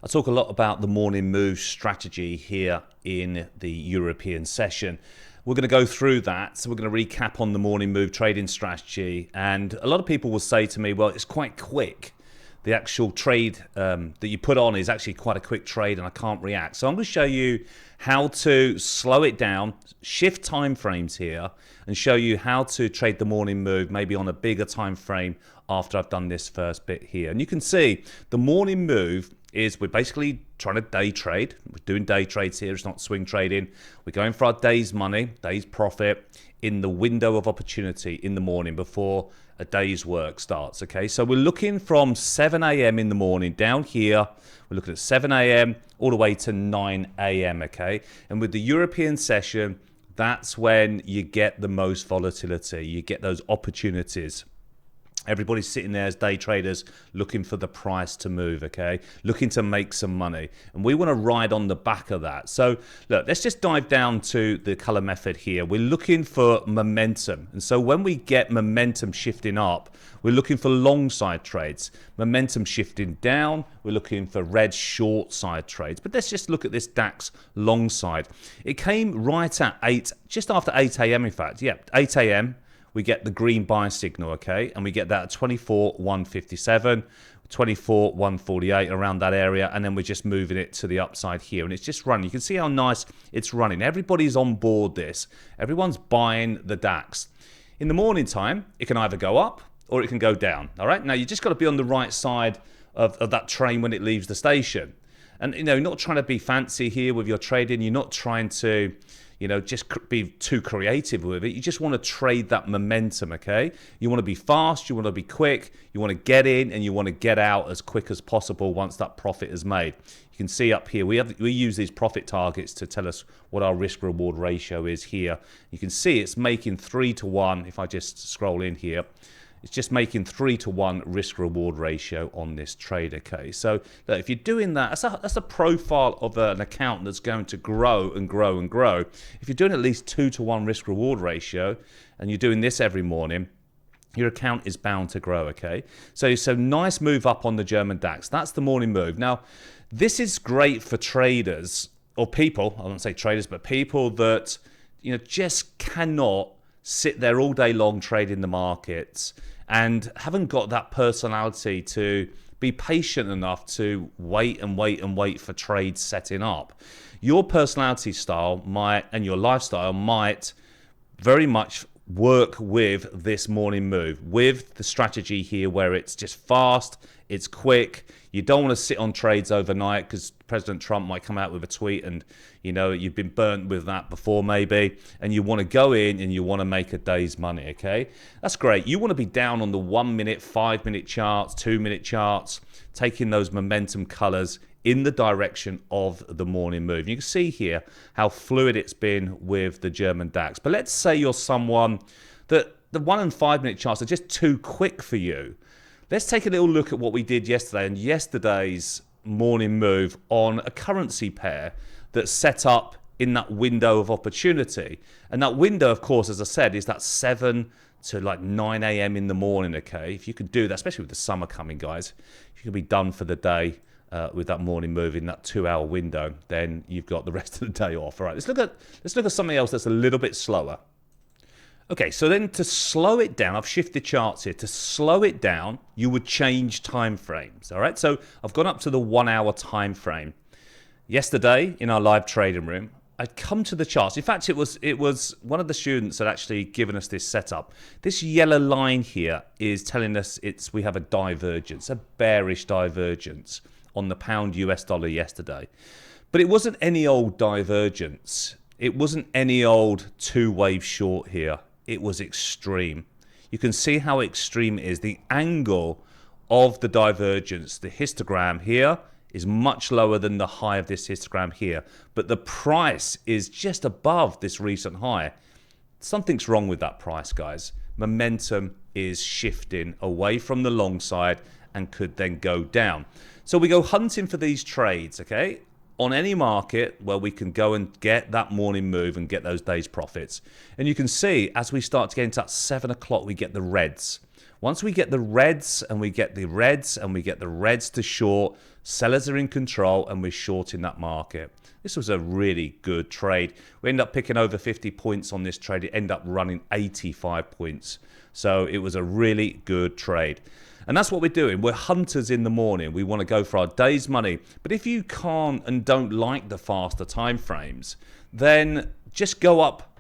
I talk a lot about the morning move strategy here in the European session. We're going to go through that. So we're going to recap on the morning move trading strategy. And a lot of people will say to me, well, it's quite quick. The actual trade that you put on is actually quite a quick trade and I can't react. So I'm going to show you how to slow it down, shift time frames here, and show you how to trade the morning move maybe on a bigger time frame after I've done this first bit here. And you can see the morning move is we're basically trying to day trade. We're doing day trades here. It's not swing trading. We're going for our day's money, day's profit in the window of opportunity in the morning before a day's work starts. Okay, so we're looking from 7 a.m. in the morning down here. We're looking at 7 a.m. all the way to 9 a.m. Okay, and with the European session, that's when you get the most volatility. You get those opportunities. Everybody's sitting there as day traders looking for the price to move, okay? Looking to make some money. And we want to ride on the back of that. So, look, let's just dive down to the color method here. We're looking for momentum. And so when we get momentum shifting up, we're looking for long side trades. Momentum shifting down, we're looking for red short side trades. But let's just look at this DAX long side. It came right at just after 8 a.m. in fact. Yeah, 8 a.m. we get the green buy signal, okay? And we get that at 24,157, 24,148, around that area. And then we're just moving it to the upside here. And it's just running. You can see how nice it's running. Everybody's on board this. Everyone's buying the DAX. In the morning time, it can either go up or it can go down, all right? Now, you just got to be on the right side of that train when it leaves the station. And, you know, not trying to be fancy here with your trading. You're not trying to, you know, just be too creative with it. You just want to trade that momentum, okay? You want to be fast, you want to be quick, you want to get in and you want to get out as quick as possible once that profit is made. You can see up here, we use these profit targets to tell us what our risk reward ratio is here. You can see it's making 3 to 1. If I just scroll in here, it's just making 3 to 1 risk reward ratio on this trade, okay? So look, if you're doing that, that's a profile of an account that's going to grow and grow and grow. If you're doing at least 2 to 1 risk reward ratio and you're doing this every morning, your account is bound to grow, okay? So nice move up on the German DAX. That's the morning move. Now, this is great for traders or people, I won't say traders, but people that, you know, just cannot sit there all day long trading the markets and haven't got that personality to be patient enough to wait and wait and wait for trades setting up. Your personality style might and your lifestyle might very much work with this morning move, with the strategy here where it's just fast, it's quick. You don't want to sit on trades overnight because President Trump might come out with a tweet and, you know, you've been burnt with that before maybe, and you want to go in and you want to make a day's money, okay? That's great. You want to be down on the 1 minute, 5 minute charts, 2 minute charts, taking those momentum colors in the direction of the morning move. You can see here how fluid it's been with the German DAX. But let's say you're someone that the 1 and 5 minute charts are just too quick for you. Let's take a little look at what we did yesterday and yesterday's morning move on a currency pair that's set up in that window of opportunity. And that window, of course, as I said, is that 7 to like 9 a.m. in the morning, okay? If you can do that, especially with the summer coming, guys, if you can be done for the day with that morning move in that 2-hour window, then you've got the rest of the day off. All right, let's look at something else that's a little bit slower. Okay, so then to slow it down, I've shifted charts here. To slow it down, you would change time frames. All right, so I've gone up to the 1 hour time frame. Yesterday in our live trading room, I'd come to the charts. In fact, it was one of the students that actually given us this setup. This yellow line here is telling us we have a divergence, a bearish divergence on the pound US dollar yesterday. But it wasn't any old divergence. It wasn't any old two-wave short here. It was extreme. You can see how extreme it is. The angle of the divergence, the histogram here, is much lower than the high of this histogram here. But the price is just above this recent high. Something's wrong with that price, guys. Momentum is shifting away from the long side and could then go down. So we go hunting for these trades, okay? On any market where we can go and get that morning move and get those days profits. And you can see as we start to get into that 7 o'clock, we get the reds. Once we get the reds and we get the reds and we get the reds to short, Sellers are in control and we're shorting that market. This was a really good trade. We ended up picking over 50 points on this trade. It ended up running 85 points. So it was a really good trade. And that's what we're doing. We're hunters in the morning. We want to go for our day's money. But if you can't and don't like the faster time frames, then just go up.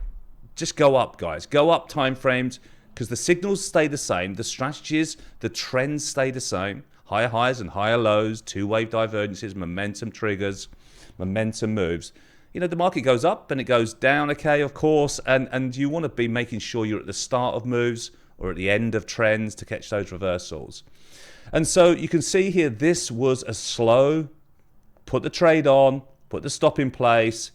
Just go up, guys. Go up time frames, because the signals stay the same. The strategies, the trends stay the same. Higher highs and higher lows, two-wave divergences, momentum triggers, momentum moves. You know, the market goes up and it goes down, okay, of course, and you want to be making sure you're at the start of moves or at the end of trends to catch those reversals. And so you can see here, this was a slow, put the trade on, put the stop in place,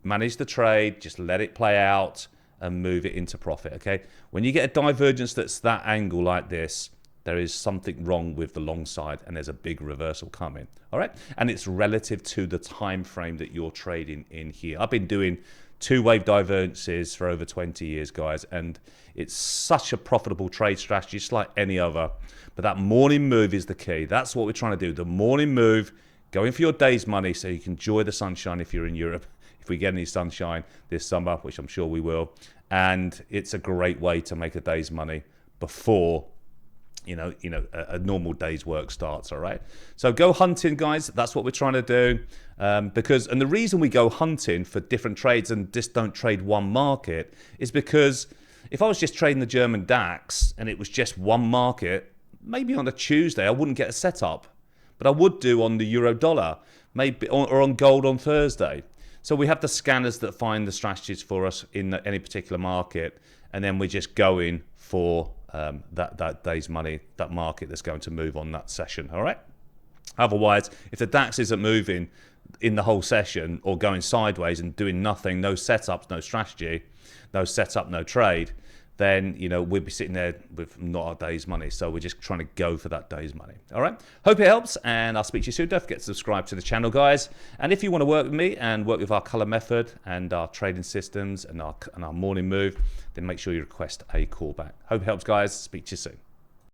manage the trade, just let it play out and move it into profit, okay? When you get a divergence that's that angle like this, there is something wrong with the long side and there's a big reversal coming, all right? And it's relative to the time frame that you're trading in here. I've been doing two-wave divergences for over 20 years, guys, and it's such a profitable trade strategy, just like any other. But that morning move is the key. That's what we're trying to do. The morning move, going for your day's money so you can enjoy the sunshine if you're in Europe, if we get any sunshine this summer, which I'm sure we will. And it's a great way to make a day's money before a normal day's work starts, all right? So go hunting, guys. That's what we're trying to do. And the reason we go hunting for different trades and just don't trade one market is because if I was just trading the German DAX and it was just one market, maybe on a Tuesday I wouldn't get a setup, but I would do on the euro dollar, maybe, or on gold on Thursday. So we have the scanners that find the strategies for us in any particular market, and then we're just going for that day's money, that market that's going to move on that session, all right? Otherwise, if the DAX isn't moving in the whole session or going sideways and doing nothing, no setups, no strategy, no setup, no trade, then, you know, we'll be sitting there with not our day's money. So we're just trying to go for that day's money. All right. Hope it helps, and I'll speak to you soon. Don't forget to subscribe to the channel, guys. And if you want to work with me and work with our color method and our trading systems and our morning move, then make sure you request a call back. Hope it helps, guys. Speak to you soon.